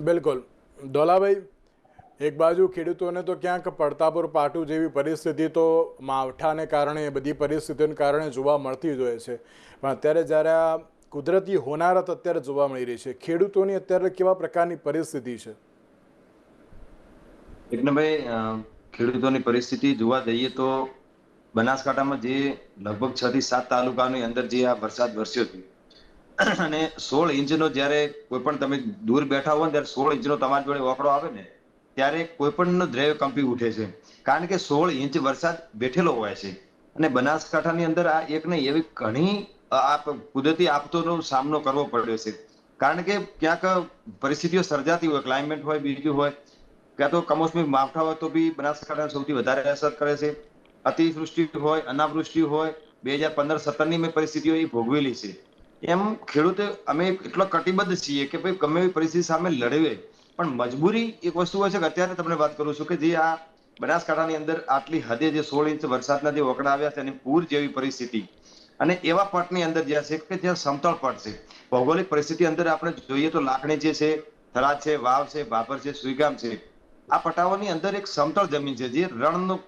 બિલકુલ ધોલાભાઈ, એક બાજુ ખેડૂતોને તો ક્યાંક પડતા પર પાટું જેવી પરિસ્થિતિ તો માવઠાને કારણે બધી પરિસ્થિતિઓને કારણે જોવા મળતી જ હોય છે, પણ અત્યારે જ્યારે આ કુદરતી હોનારત અત્યારે જોવા મળી રહી છે, ખેડૂતોની અત્યારે કેવા પ્રકારની પરિસ્થિતિ છે? એટલે ભાઈ ખેડૂતોની પરિસ્થિતિ જોવા જઈએ તો બનાસકાંઠામાં જે લગભગ 6 થી 7 તાલુકાની અંદર જે આ વરસાદ વરસ્યો છે અને 16 ઇંચનો જ્યારે કોઈ પણ તમે દૂર બેઠા હો ને ત્યારે 16 ઇંચનો તમારી જોડે ઓકળો આવે ને ત્યારે કોઈ પણ દ્રવ્ય કંપી ઉઠે છે, કારણ કે 16 ઇંચ વરસાદ બેઠેલો હોય છે. અને બનાસકાંઠાની અંદર આ એક ને એવી ઘણી કુદરતી આફતોનો સામનો કરવો પડ્યો છે, કારણ કે ક્યાંક પરિસ્થિતિઓ સર્જાતી હોય, ક્લાઇમેટ હોય, બીજું હોય, ક્યાં તો કમોસમી માવઠા હોય તો બી બનાસકાંઠા સૌથી વધારે અસર કરે છે. અતિવૃષ્ટિ હોય, અનાવૃષ્ટિ હોય, 2015-17ની મેં પરિસ્થિતિઓ એ ભોગવેલી છે. એમ ખેડૂતો અમે એટલો કટિબદ્ધ છીએ કે ભાઈ ગમે એવી પરિસ્થિતિ સામે લડવે, પણ મજબૂરી એક વસ્તુ હોય છે કે અત્યારે તમને વાત કરું છું કે જે આ બનાસકાંઠાની અંદર આટલી હદે જે 16 ઇંચ વરસાદના જે ઓકળા આવ્યા છે અને પૂર જેવી પરિસ્થિતિ અને એવા પટની અંદર જ્યાં છે કે જ્યાં સમતળ પટ છે, ભૌગોલિક પરિસ્થિતિ અંદર આપણે જોઈએ તો લાખણી જે છે, થરાદ છે, વાવ છે, ભાભર છે, સુઈગામ છે, આ પટાઓની અંદર એક સમતળ જમીન છે જે રણનો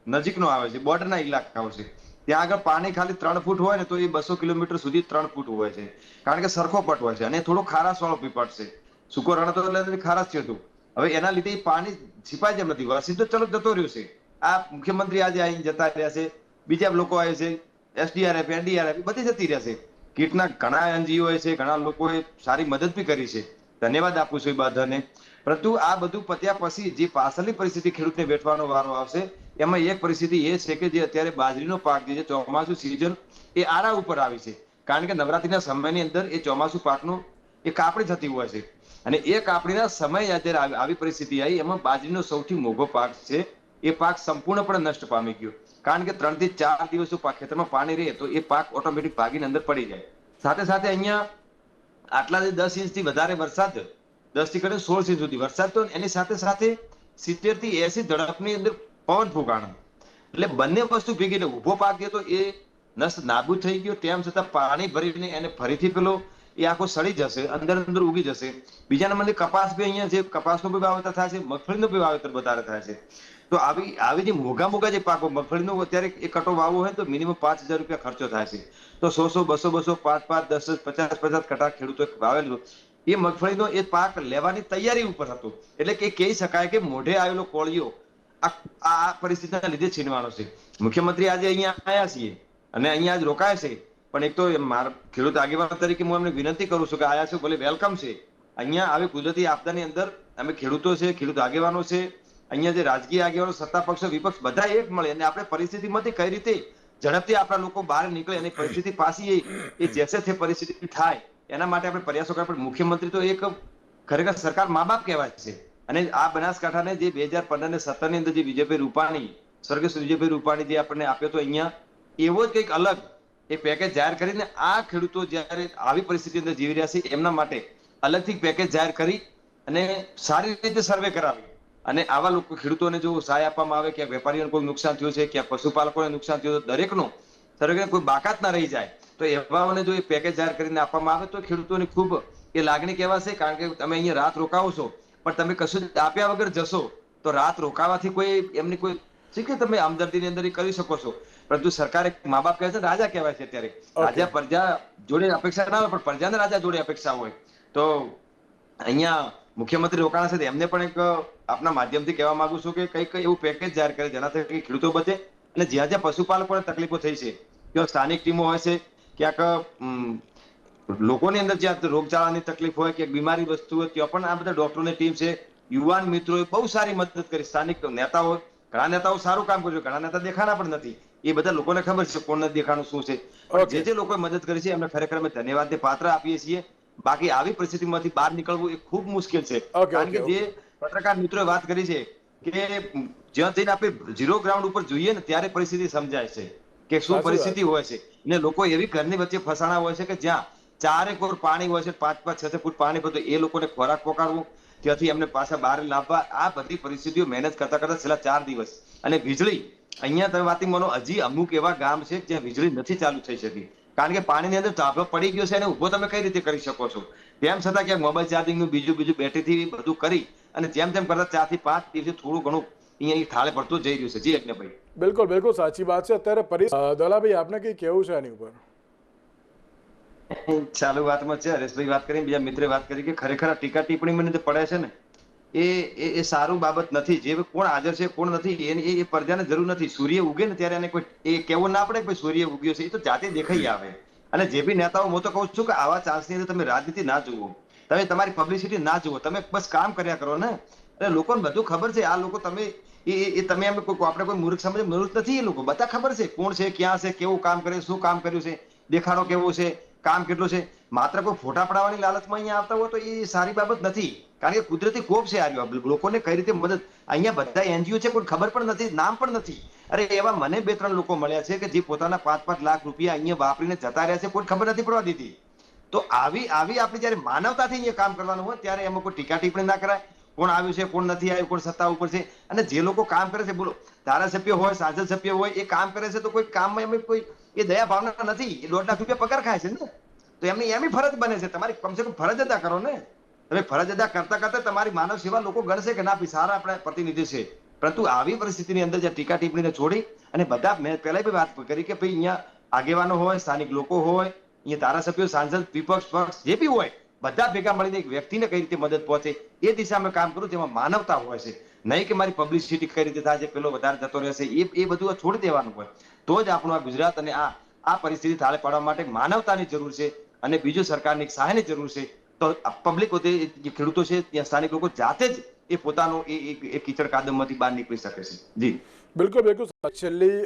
નજીકનો આવે છે, બોર્ડરના ઇલાકાઓ છે. ત્યાં આગળ પાણી ખાલી 3 ફૂટ હોય ને તો એ 200 કિલોમીટર સુધી 3 ફૂટ હોય છે, કારણ કે સરખો પટ હોય છે અને થોડો ખારાશ વાળો પટ છે. સૂકો રણ હતો એટલે ખારાશ છે હતું. હવે એના લીધે પાણી છીપાય જેમ નથી, વરસી તો ચલો જતો રહ્યો છે. આ મુખ્યમંત્રી આજે આવીને જતા રહ્યા છે, બીજા લોકો આવે છે, એસડીઆરએફ, એનડીઆરએફ બધી જતી રહેશે. કીટના ઘણા એનજીઓ છે, ઘણા લોકોએ સારી મદદ બી કરી છે, ધન્યવાદ આપું છું એ બધાને. પરંતુ આ બધું પત્યા પછી જે પાછળની પરિસ્થિતિ ખેડૂતને વેઠવાનો વારો આવશે, એમાં એક પરિસ્થિતિ એ છે કે જે અત્યારે બાજરીનો પાક જે ચોમાસું સિઝન એ આરા ઉપર આવી છે, કારણ કે નવરાત્રીના સમયની અંદર એ ચોમાસું પાકનું એ કાપણી થતી હોય છે અને એ કાપણીના સમયે અત્યારે આવી પરિસ્થિતિ આવી, એમાં બાજરીનો સૌથી મોંઘો પાક છે એ પાક સંપૂર્ણપણે નષ્ટ પામી ગયો, કારણ કે 3 થી 4 દિવસ ખેતરમાં પાણી રહે તો એ પાક ઓટોમેટિક ભાગીને અંદર પડી જાય. સાથે સાથે અહીંયા આટલા 10 ઇંચથી વધારે વરસાદ, 10 થી કરીને 16 ઇંચ સુધી વરસાદ, તો એની સાથે સાથે 70 થી 80 ઝડપની અંદર પવન ફૂંકાણો, એટલે બંને વસ્તુ ભેગી ઉભો પાક જે તો એ નષ્ટ નાબૂદ થઈ ગયો, તેમ છતાં પાણી ભરીને એને ફરીથી પેલો એ આખો સડી જશે, અંદર અંદર ઉગી જશે. બીજા નંબરની કપાસ બી અહીંયા જે કપાસનું બી વાવેતર થાય છે, મગફળીનું બી વાવેતર વધારે થાય છે. તો આવી જે મોઘા જે પાકો, મગફળીનો અત્યારે એક કટો વાવવો હોય તો મિનિમમ 5,000 રૂપિયા ખર્ચો થાય છે. તો 100, 200, 5, 10, 50 કટા ખેડૂતો વાવેલું એ મગફળીનો એ પાક લેવાની તૈયારી ઉપર હતો, એટલે કે કહી શકાય કે મોઢે આવેલો કોળિયો આ પરિસ્થિતિના લીધે છીનવાનો છે. મુખ્યમંત્રી આજે અહીંયા આવ્યા છીએ અને અહીંયા આજ રોકાય છે, પણ એક તો મારા ખેડૂત આગેવાન તરીકે હું એમને વિનંતી કરું છું કે આયા છો ભલે વેલકમ છે. અહીંયા આવી કુદરતી આપદાની અંદર અમે ખેડૂતો છે, ખેડૂત આગેવાનો છે, અહીંયા જે રાજકીય આગેવાનો, સત્તા પક્ષ, વિપક્ષ બધા એક મળે અને આપણે પરિસ્થિતિમાંથી કઈ રીતે ઝડપથી આપણા લોકો બહાર નીકળે અને પરિસ્થિતિ પાછી એ જેસે તે પરિસ્થિતિ થાય એના માટે આપણે પ્રયાસો કરવા. પણ મુખ્યમંત્રી તો એક ખરેખર સરકાર મા બાપ કહેવાય છે અને આ બનાસકાંઠાને જે 2015 ને 17 ની અંદર જે વિજયભાઈ રૂપાણી, સ્વર્ગસ્થ વિજયભાઈ રૂપાણી જે આપણને આપ્યો તો અહીંયા એવો જ કંઈક અલગ એ પેકેજ જાહેર કરીને આ ખેડૂતો જ્યારે આવી પરિસ્થિતિ અંદર જીવી રહ્યા છે એમના માટે અલગથી પેકેજ જાહેર કરી અને સારી રીતે સર્વે કરાવી અને આવા લોકો ખેડૂતોને જો સહાય આપવામાં આવે, ક્યાંક વેપારીઓને કોઈ નુકસાન થયું છે, ક્યાંક પશુપાલકોને નુકસાન થયું છે, દરેકનું સર્વે કોઈ બાકાત ના રહી જાય, તો એવાઓને જો એ પેકેજ જાહેર કરીને આપવામાં આવે તો ખેડૂતોની ખૂબ એ લાગણી કહેવાશે. કારણ કે તમે અહીંયા રાત રોકાવો છો પણ તમે કશું આપ્યા વગર જશો તો રાત રોકાવાથી કોઈ એમની કોઈ ઠીક છે તમે આમદર્દીની અંદર કરી શકો છો, પરંતુ સરકાર એક મા બાપ કહે છે, રાજા કહેવાય છે. અત્યારે રાજા પ્રજા જોડે અપેક્ષા ના હોય પણ પ્રજાને રાજા જોડે અપેક્ષા હોય. તો અહીંયા મુખ્યમંત્રી રોકાણા છે, એમને પણ એક આપના માધ્યમથી કહેવા માંગુ છું કે કંઈક એવું પેકેજ જાહેર કરે જેનાથી ખેડૂતો બચે અને જ્યાં જ્યાં પશુપાલકોને તકલીફો થઈ છે ત્યાં સ્થાનિક ટીમો હોય છે, ક્યાંક લોકોની અંદર જ્યાં રોગચાળાની તકલીફ હોય કે બીમારી વસ્તુ હોય ત્યાં પણ આ બધા ડોક્ટરોની ટીમ છે, યુવાન મિત્રોએ બહુ સારી મદદ કરી. સ્થાનિક નેતાઓ, ઘણા નેતાઓ સારું કામ કર્યું, ઘણા નેતા દેખાણા પણ નથી, એ બધા લોકોને ખબર છે કોણ દેખાણું શું છે. જે લોકોએ મદદ કરી છે એમને ખરેખર અમે ધન્યવાદને પાત્ર આપીએ છીએ. બાકી આવી પરિસ્થિતિમાંથી બહાર નીકળવું એ ખૂબ મુશ્કેલ છે, કારણ કે જે પત્રકાર મિત્રોએ વાત કરી છે કે જ્યાં જઈને આપણે ઝીરો ગ્રાઉન્ડ ઉપર જોઈએ ને ત્યારે પરિસ્થિતિ સમજાય છે કે શું પરિસ્થિતિ હોય છે. ને લોકો એવી ઘરની વચ્ચે ફસાણા હોય છે કે જ્યાં 4 કોર પાણી હોય છે, 5-5, 6 ફૂટ પાણી હોય, એ લોકોને ખોરાક પકાડવું, ત્યાંથી એમને પાછા બહાર લાવવા, આ બધી પરિસ્થિતિઓ મહેનત કરતા કરતા છેલ્લા 4 દિવસ. અને વીજળી અહીંયા તમે વાત માનો, હજી અમુક એવા ગામ છે જ્યાં વીજળી નથી ચાલુ થઈ શકી, કારણ કે પાણીની અંદર ધાબળો પડી ગયો છે અને ઉભો તમે કઈ રીતે કરી શકો છો. તેમ છતાં ક્યાંક મોબાઈલ ચાર્જિંગનું બીજું બીજું બેટરીથી બધું કરી અને જેમ તેમ કરતા 4 થી 5 દિવસે થોડું ઘણું અહીંયા થાળે પડતું જઈ રહ્યું છે. જી યજ્ઞભાઈ. બિલકુલ બિલકુલ સાચી વાત છે. અત્યારે દોલાભાઈ આપને કંઈ કહેવું છે આની ઉપર? ચાલુ વાતમાં છે હરેશભાઈ વાત કરી, બીજા મિત્રે વાત કરી કે ખરેખર આ ટીકા ટિપ્પણી મને જે પડે છે ને એ સારું બાબત નથી. જે કોણ હાજર છે કોણ નથી એ પડદાને જરૂર નથી. સૂર્ય ઉગે ને ત્યારે એને કોઈ એ કહેવું ના પડે કે ભાઈ સૂર્ય ઉગ્યો છે, એ તો જાતે દેખાઈ આવે. અને જે બી નેતાઓ, હું તો કહું છું કે આવા ચાન્સની અંદર તમે રાજનીતિ ના જુઓ, તમે તમારી પબ્લિસિટી ના જુઓ, તમે બસ કામ કર્યા કરો ને. એટલે લોકોને બધું ખબર છે. આ લોકો તમે તમે એમ આપણે કોઈ મૂર્ખ સમજે, મૂર્ખ નથી. એ લોકો બધા ખબર છે કોણ છે, ક્યાં છે, કેવું કામ કરે, શું કામ કર્યું છે, દેખાડો કેવો છે, કામ કેટલું છે. માત્ર કોઈ ફોટા પડાવવાની લાલચમાં અહીંયા આવતા હોય તો એ સારી બાબત નથી. કારણ કે કુદરતી કોપ છે આ લોકોને કઈ રીતે મદદ. અહીંયા બધા એનજીઓ છે, કોઈ ખબર પણ નથી, નામ પણ નથી. અરે એવા મને 2-3 લોકો મળ્યા છે કે જે પોતાના 5-5 લાખ રૂપિયા અહીંયા વાપરીને જતા રહ્યા છે, કોઈ ખબર નથી પડવા દીધી. તો આવી આપણી જયારે માનવતાથી અહીંયા કામ કરવાનું હોય ત્યારે એમાં કોઈ ટીકા ટિપ્પણી ના કરાય. કોણ આવ્યું છે, કોણ નથી આવ્યું, કોણ સત્તા ઉપર છે. અને જે લોકો કામ કરે છે, બોલો ધારાસભ્ય હોય, સાંસદ સભ્ય હોય, એ કામ કરે છે તો કોઈ કામમાં એમ કોઈ એ દયા ભાવના નથી. એ 1.5 લાખ રૂપિયા પગાર ખાય છે ને, તો એમની એમની ફરજ બને છે. તમારી કમસે કમ ફરજ અદા કરો ને. તમે ફરજ અદા કરતા કરતા તમારી માનવ સેવા લોકો ગણશે કે ના સારા આપણા પ્રતિનિધિ છે. પરંતુ આવી પરિસ્થિતિની અંદર જે ટીકા ટિપ્પણીને છોડી અને બધા, મેં પહેલા બી વાત કરી કે ભાઈ અહીંયા આગેવાનો હોય, સ્થાનિક લોકો હોય, અહીંયા ધારાસભ્યો, સાંસદ, વિપક્ષ, પક્ષ જે બી હોય, બધા ભેગા મળીને એક વ્યક્તિને કઈ રીતે મદદ પહોંચે એ દિશામાં કામ કરું, જેમાં માનવતા હોય છે. નહીં કે મારી પબ્લિસિટી કઈ રીતે થાય છે, પેલો વધારે જતો રહેશે, એ બધું છોડી દેવાનું હોય. તો જ આપણું આ ગુજરાત અને આ પરિસ્થિતિ થાળે પાડવા માટે માનવતાની જરૂર છે અને બીજું સરકારની સહાયની જરૂર છે. તો પબ્લિક જે ખેડૂતો છે, ત્યાં સ્થાનિક લોકો જાતે જ એ પોતાનો એ કીચડ કાદમમાંથી બહાર નીકળી શકે છે. જી બિલકુલ બિલકુલ. છેલ્લી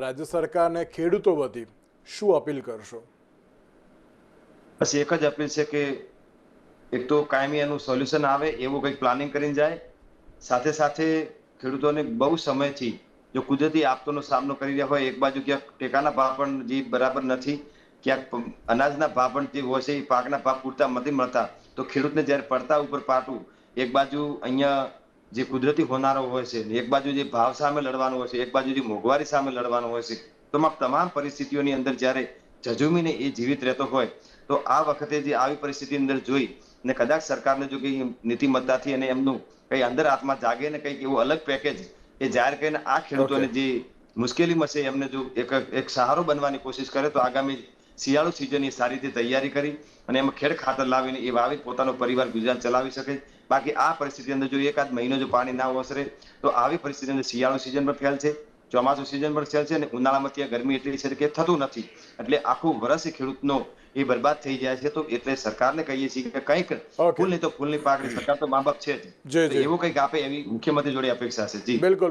રાજ્ય સરકારને ખેડૂતો વતી શું અપીલ કરશો? બસ એક જ અપીલ છે કે એક તો કાયમી એનું સોલ્યુશન આવે એવું કંઈક પ્લાનિંગ કરીને જાય. સાથે સાથે ખેડૂતોને બહુ સમયથી જો કુદરતી આફતોનો સામનો કરી રહ્યા હોય, એક બાજુ ક્યાંક ટેકાના ભાવ પણ જે બરાબર નથી, ક્યાંક અનાજના ભાવ પણ જે હોય છે એ પાકના ભાવ પૂરતા નથી મળતા, તો ખેડૂતને જ્યારે પડતા ઉપર પાટવું, એક બાજુ અહીંયા જે કુદરતી હોનારો હોય છે, એક બાજુ જે ભાવ સામે લડવાનું હોય છે, એક બાજુ જે મોંઘવારી સામે લડવાનું હોય છે, તો તમામ પરિસ્થિતિઓની અંદર જ્યારે ઝઝૂમીને એ જીવિત રહેતો હોય, તો આ વખતે જે આવી પરિસ્થિતિની અંદર જોઈ ને કદાચ સરકારને જો કઈ નીતિમત્તાથી અને એમનું કઈ અંદર આત્મા જાગે ને કંઈક એવું અલગ પેકેજ એ જાહેર કરીને આ ખેડૂતોને જે મુશ્કેલીમાં છે એમને જો એક સહારો બનવાની કોશિશ કરે, તો આગામી શિયાળુ સિઝનની સારી રીતે તૈયારી કરી અને એમાં ખેડ ખાતર લાવીને એ વાવી પોતાનો પરિવાર ગુજરાન ચલાવી શકે. બાકી આ પરિસ્થિતિ અંદર જો એકાદ મહિનો જો પાણી ના ઓસરે તો આવી પરિસ્થિતિ અંદર શિયાળુ સિઝન પણ ફેલ છે, ચોમાસું સિઝન પણ ફેલ છે અને ઉનાળામાં ત્યાં ગરમી એટલી છે કે થતું નથી. એટલે આખું વર્ષ ખેડૂતનો એ બરબાદ થઈ જાય છે. તો એટલે સરકારને કહીએ છીએ કે કંઈક ફૂલ નહીં તો ફૂલની પાકડી, સરકાર તો મા બાપ છે જ, એવું કંઈક આપે એવી મુખ્યમંત્રી જોડે અપેક્ષા છે. જી બિલકુલ.